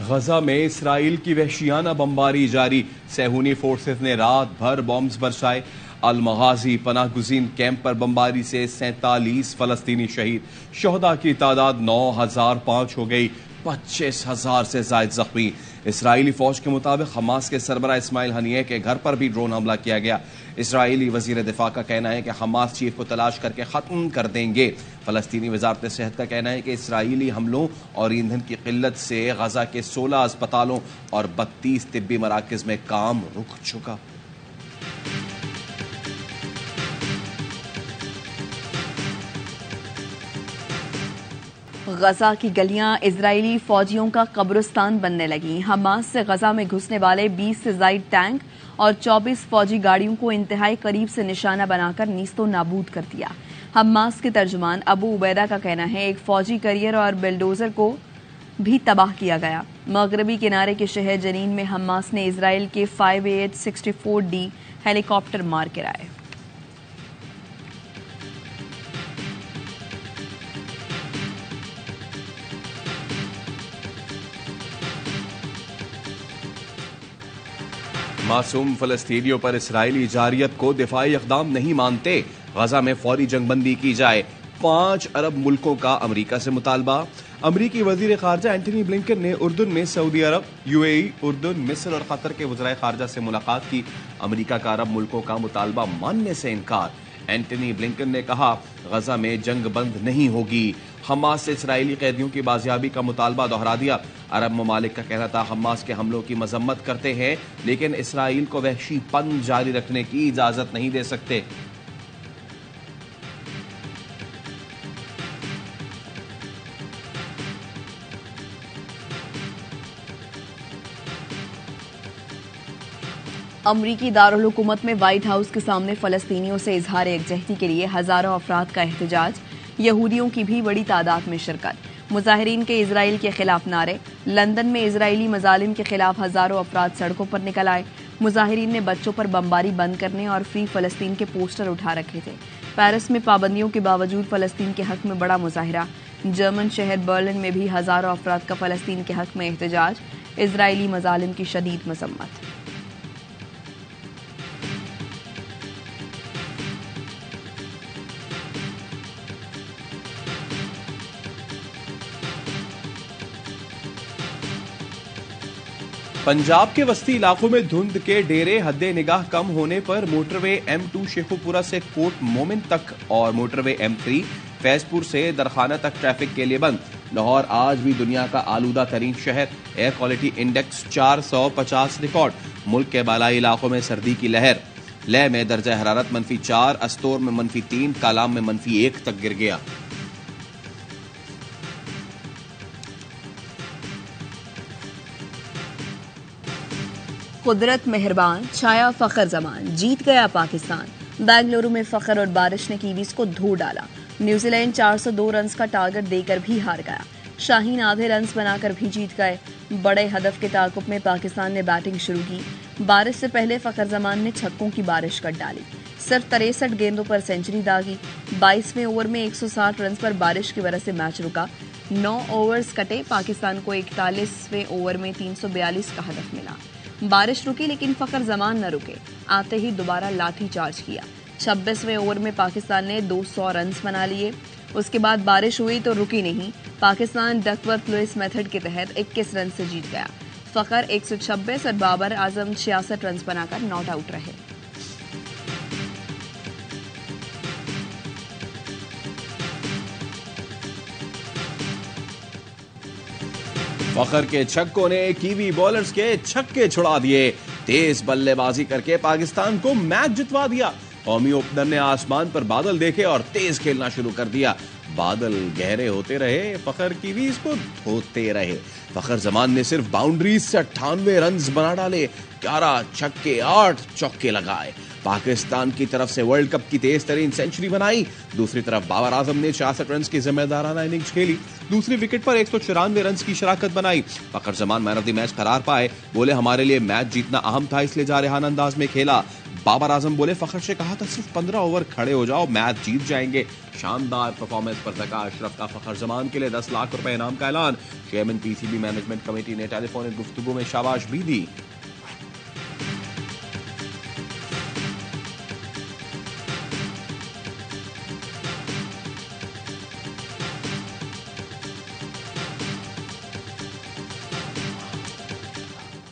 गजा में इसराइल की वहशियाना बमबारी जारी। सहूनी फोर्सेस ने रात भर बॉम्ब्स बरसाए। अल-मगाजी पनाहगुजीन कैंप पर बमबारी से 47 फलस्तीनी शहीद। शोहदा की तादाद 9005 हो गई। 25,000 से ज्यादा जख्मी। इसराइली फौज के मुताबिक हमास के सरबरा इस्माइल हनिये के घर पर भी ड्रोन हमला किया गया। इसराइली वजीर दिफा का कहना है कि हमास चीफ को तलाश करके खत्म कर देंगे। फलस्तीनी वजारत सेहत का कहना है कि इसराइली हमलों और ईंधन की किल्लत से गजा के 16 अस्पतालों और 32 तिब्बी मराकज में काम रुक चुका। गजा की गलियां इजरायली फौजियों का कब्रिस्तान बनने लगी। हमास से गजा में घुसने वाले 20 से ज्यादा टैंक और 24 फौजी गाड़ियों को इंतहाई करीब से निशाना बनाकर नीस्तो नाबूद कर दिया। हमास के तर्जुमान अबू उबैदा का कहना है एक फौजी करियर और बिल्डोजर को भी तबाह किया गया। मगरबी किनारे के शहर जनीन में हमास ने इसराइल के 5864D हेलीकॉप्टर मार गिराए। मासूम फलस्तीनियों पर इसराइली जारियत को दिफाई इक़दाम नहीं मानते। गजा में फौरी जंगबंदी की जाए। 5 अरब मुल्कों का अमरीका से मुतालबा। अमरीकी वजीर खारजा एंटनी ब्लिंकन ने उर्दून में सऊदी अरब, यूएई, उर्दून, मिस्र और कतर के वज़राए खारजा से मुलाकात की। अमरीका का अरब मुल्कों का मुतालबा मानने से इनकार। एंटनी ब्लिंकन ने कहा गजा में जंग बंद नहीं होगी। हमास से इसराइली कैदियों की बाजियाबी का मुतालबा दोहरा दिया। अरब ममालिक का कहना था हमास के हमलों की मजम्मत करते हैं लेकिन इसराइल को वहशीपन जारी रखने की इजाजत नहीं दे सकते। अमरीकी दारुल हुकूमत में व्हाइट हाउस के सामने फलस्तीनियों से इजहार यकजहती के लिए हजारों अफराद का एहतजाज। यहूदियों की भी बड़ी तादाद में शिरकत। मुजाहिरीन के इजराइल के खिलाफ नारे। लंदन में इजरायली मजालिम के खिलाफ हजारों अफराद सड़कों पर निकल आए। मुजाहिरीन ने बच्चों पर बमबारी बंद करने और फ्री फलस्तीन के पोस्टर उठा रखे थे। पेरिस में पाबंदियों के बावजूद फलस्तीन के हक में बड़ा मुजाहिरा। जर्मन शहर बर्लिन में भी हजारों अफराद का फलस्तीन के हक में एहतजाज। इजरायली मजालिम की शदीद मजम्मत। पंजाब के वस्ती इलाकों में धुंध के डेरे, हद्दे निगाह कम होने पर मोटरवे M2 शेखुपुरा से कोट मोमिन तक और मोटरवे M3 फैजपुर से दरखाना तक ट्रैफिक के लिए बंद। लाहौर आज भी दुनिया का आलूदा तरीन शहर। Air quality index 450 record. मुल्क के बालाई इलाकों में सर्दी की लहर। लेह में दर्जा हरारत -4, अस्तोर में -3, कालाम में -1 तक गिर गया। कुदरत मेहरबान, छाया फखर जमान, जीत गया पाकिस्तान। बेंगलुरु में फखर और बारिश ने कीवीज को धो डाला। न्यूजीलैंड 402 रन का टारगेट देकर भी हार गया। शाहीन आधे रन बनाकर भी जीत गए। बड़े हदफ के ताकुब में पाकिस्तान ने बैटिंग शुरू की। बारिश से पहले फखर जमान ने छक्कों की बारिश कर डाली। सिर्फ 63 गेंदों पर सेंचुरी दागी। 22वें ओवर में 160 रन पर बारिश की वजह से मैच रुका। 9 ओवर्स कटे। पाकिस्तान को 41वें ओवर में 342 का हदफ मिला। बारिश रुकी लेकिन फखर जमान न रुके। आते ही दोबारा लाठी चार्ज किया। 26वें ओवर में पाकिस्तान ने 200 रन बना लिए। उसके बाद बारिश हुई तो रुकी नहीं। पाकिस्तान डकवर्थ लुइस मेथड के तहत 21 रन से जीत गया। फखर 126 और बाबर आजम 66 रन बनाकर नॉट आउट रहे। फखर के छक्कों ने कीवी बॉलर्स के छक्के छुड़ा दिए। तेज बल्लेबाजी करके पाकिस्तान को मैच जितवा दिया। कौमी ओपनर ने आसमान पर बादल देखे और तेज खेलना शुरू कर दिया। बादल गहरे होते रहे, फखर कीवीज को धोते रहे। फखर जमान ने सिर्फ बाउंड्रीज से 98 रन बना डाले। 11 छक्के 8 चौके लगाए। पाकिस्तान की तरफ से वर्ल्ड कप की तेज तरीन सेंचुरी बनाई। दूसरी तरफ बाबर आजम ने 66 रन की जिम्मेदाराना इनिंग्स खेली। दूसरी विकेट पर 194 रन की शराकत बनाई। Fakhar Zaman man of the match करार पाए। बोले हमारे लिए मैच जीतना अहम था, इसलिए जारहाना अंदाज में खेला। बाबर आजम बोले, फखर से कहा था सिर्फ 15 ओवर खड़े हो जाओ, मैच जीत जाएंगे। शानदार परफॉर्मेंस पर जका अशरफ का फखर जमान के लिए 10 लाख रुपए इनाम का ऐलान। चेयरमैन पीसीबी मैनेजमेंट कमेटी ने टेलीफोनिक गुफ्तगू में शाबाश भी दी।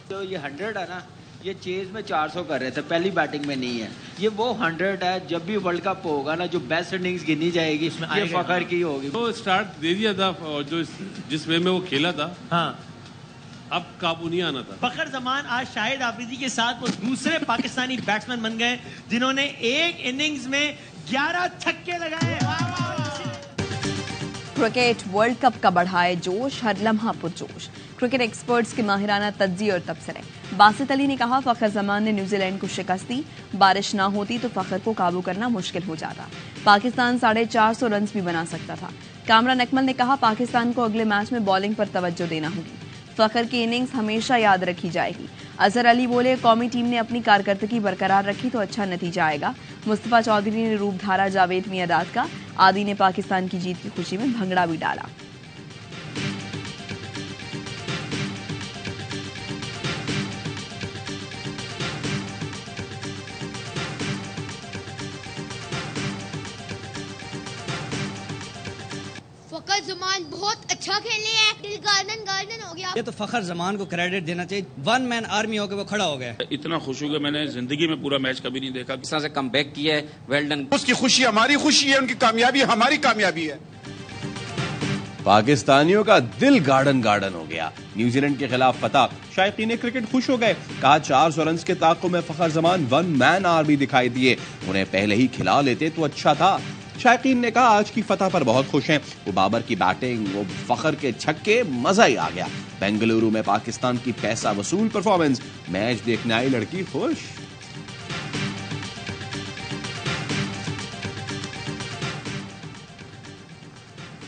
तो ये 100 है ना, ये चेज में 400 कर रहे थे, पहली बैटिंग में नहीं है। ये वो 100 है, जब भी वर्ल्ड कप होगा ना, जो बेस्ट इनिंग्स गिनी जाएगी ये फखर की होगी। तो स्टार्ट दे दिया था और जो जिस वे में वो खेला था, हाँ, अब काबू नहीं आना था। फखर जमान आज शाहिद आफरीदी के साथ वो दूसरे पाकिस्तानी बैट्समैन बन गए जिन्होंने एक इनिंग्स में 11 छक्के लगाए। क्रिकेट वर्ल्ड कप का बढ़ाए जोश, हर लम्हा पुरजोश। क्रिकेट एक्सपर्ट्स के माहिराना तज्ज़िये और तबसरे। बासित अली ने कहा, फखर जमान ने न्यूजीलैंड को शिकस्त दी, बारिश ना होती तो फखर को काबू करना मुश्किल हो जाता। पाकिस्तान 450 रन भी बना सकता था। कामरान अकमल ने कहा, पाकिस्तान को अगले मैच में बॉलिंग पर तवज्जो देना होगी। फखर की इनिंग्स हमेशा याद रखी जाएगी। अजहर अली बोले, कौमी टीम ने अपनी कारकर्दगी बरकरार रखी तो अच्छा नतीजा आएगा। मुस्तफा चौधरी ने रूपधारा जावेद मियादाद का। आदि ने पाकिस्तान की जीत की खुशी में भंगड़ा भी डाला। फखर जमान बहुत अच्छा खेले हैं, दिल गार्डन हो गया। ये तो फखर जमान को क्रेडिट देना चाहिए, वन मैन आर्मी होकर वो खड़ा हो गया। इतना खुश हो गया मैंने जिंदगी में पूरा मैच कभी नहीं देखा। इस तरह से कम बैक किया है, वेल डन। उसकी खुशी हमारी खुशी है, उनकी कामयाबी हमारी कामयाबी है। पाकिस्तानियों का दिल गार्डन गार्डन हो गया। न्यूजीलैंड के खिलाफ फतह, शायकीन क्रिकेट खुश हो गए। कहा, 400 रन के ताक़ुब में फखर जमान वन मैन आर्मी दिखाई दिए, उन्हें पहले ही खिला लेते तो अच्छा था। शायकीन ने कहा, आज की फतह पर बहुत खुश हैं। वो बाबर की बैटिंग, वो फखर के छक्के, मजा ही आ गया। बेंगलुरु में पाकिस्तान की पैसा वसूल परफॉर्मेंस, मैच देखने आई लड़की खुश।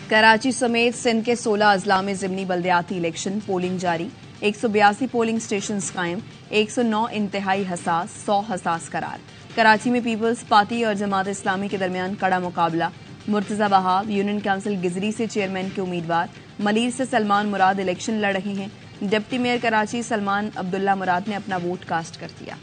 कराची समेत सिंध के 16 अजला में जिमनी बल्दियाती इलेक्शन, पोलिंग जारी। 182 पोलिंग स्टेशन कायम, 109 इंतहाई हसास, 100 हसास करार। कराची में पीपल्स पार्टी और जमात इस्लामी के दरमियान कड़ा मुकाबला। मुर्तजा बहाब यूनियन काउंसिल गिजरी से चेयरमैन के उम्मीदवार, मलीर से सलमान मुराद इलेक्शन लड़ रहे हैं। डिप्टी मेयर कराची सलमान अब्दुल्ला मुराद ने अपना वोट कास्ट कर दिया।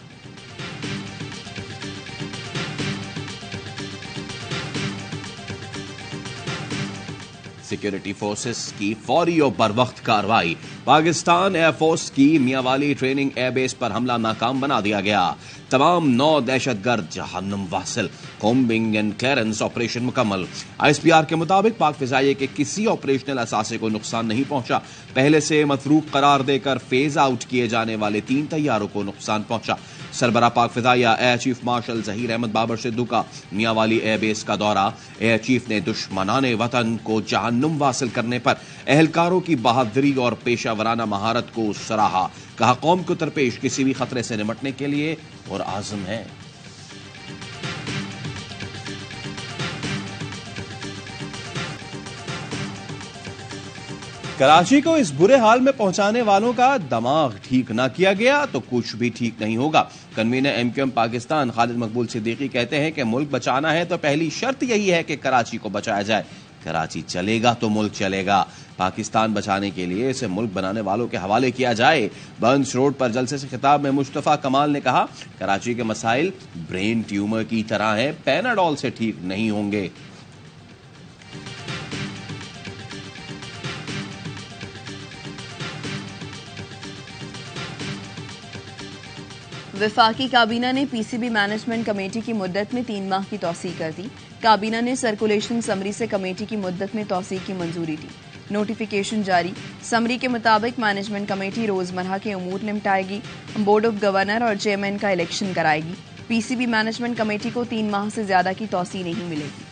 सिक्योरिटी फोर्सेस की फौरी और बरवक्त कार्रवाई। पाकिस्तान एयरफोर्स की मियांवाली ट्रेनिंग एयरबेस पर हमला नाकाम बना दिया गया। तमाम 9 दहशतगर्द जहन्नुम वासिल। कॉम्बिंग एंड क्लियरेंस ऑपरेशन मुकम्मल। ISPR के मुताबिक पाक फिजाइये के किसी ऑपरेशनल असासे को नुकसान नहीं पहुंचा। पहले से मतरूक करार देकर फेज आउट किए जाने वाले 3 तैयारों को नुकसान पहुंचा। सरबरा पाक फिजाइया air chief marshal Zaheer Ahmed Babar Sidhu का मियांवाली एयरबेस का दौरा। एयर चीफ ने दुश्मनाने वतन को जहन्नुम वासिल करने पर एहलकारों की बहादुरी और पेशावराना महारत को सराहा। कहा, कौम को दरपेश किसी भी खतरे से निपटने के लिए और आज़म है। कराची को इस बुरे हाल में पहुंचाने वालों का दिमाग ठीक ना किया गया तो कुछ भी ठीक नहीं होगा। कन्वीनर MQM पाकिस्तान खालिद मकबूल सिद्दीकी कहते हैं कि मुल्क बचाना है तो पहली शर्त यही है कि कराची को बचाया जाए। कराची चलेगा तो मुल्क चलेगा। पाकिस्तान बचाने के लिए इसे मुल्क बनाने वालों के हवाले किया जाए। बर्न्स रोड पर जलसे से खिताब में मुस्तफा कमाल ने कहा, कराची के मसाइल ब्रेन ट्यूमर की तरह हैं, पैनाडोल से ठीक नहीं होंगे। वफाकी काबीना ने PCB मैनेजमेंट कमेटी की मुद्दत में 3 माह की तौसीक कर दी। काबीना ने सर्कुलेशन समरी से कमेटी की मुद्दत में तौसीक की मंजूरी दी। नोटिफिकेशन जारी। समरी के मुताबिक मैनेजमेंट कमेटी रोजमर्रा के उमूर निपटाएगी, बोर्ड ऑफ गवर्नर और चेयरमैन का इलेक्शन कराएगी। PCB मैनेजमेंट कमेटी को 3 माह से ज्यादा की तौसीक नहीं मिलेगी।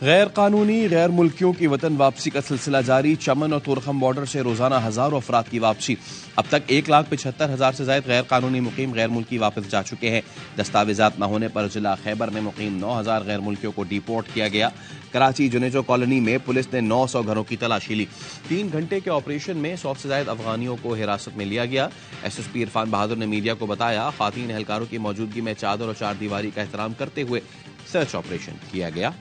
गैर कानूनी गैर मुल्कियों की वतन वापसी का सिलसिला जारी। चमन और तुरखम बॉर्डर से रोजाना हजारों अफराद की वापसी। अब तक 1,75,000 से ज्यादा गैर कानूनी मुकीम गैर मुल्की वापस जा चुके हैं। दस्तावेजात न होने पर जिला खैबर में मुकीम 9,000 गैर मुल्कियों को डिपोर्ट किया गया। कराची जुनेजो कॉलोनी में पुलिस ने 900 घरों की तलाशी ली। 3 घंटे के ऑपरेशन में 100 से ज्यादा अफगानियों को हिरासत में लिया गया। SSP इरफान बहादुर ने मीडिया को बताया, खातीन एहलकारों की मौजूदगी में चादर और चारदीवारी का एहतराम करते हुए सर्च ऑपरेशन किया गया।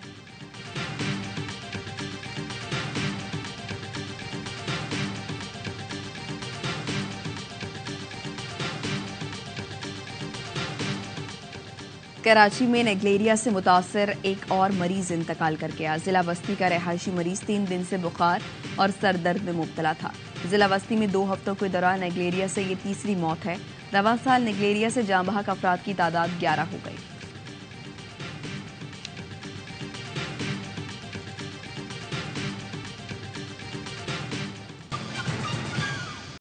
कराची में नेग्लेरिया से मुतासर एक और मरीज इंतकाल कर गया। जिला बस्ती का रहायशी मरीज 3 दिन से बुखार और सर दर्द में मुब्तला था। जिला बस्ती में 2 हफ्तों के दौरान नेग्लेरिया से ये तीसरी मौत है। रवां साल नेग्लेरिया से जाँ बहक अफराद की तादाद 11 हो गई।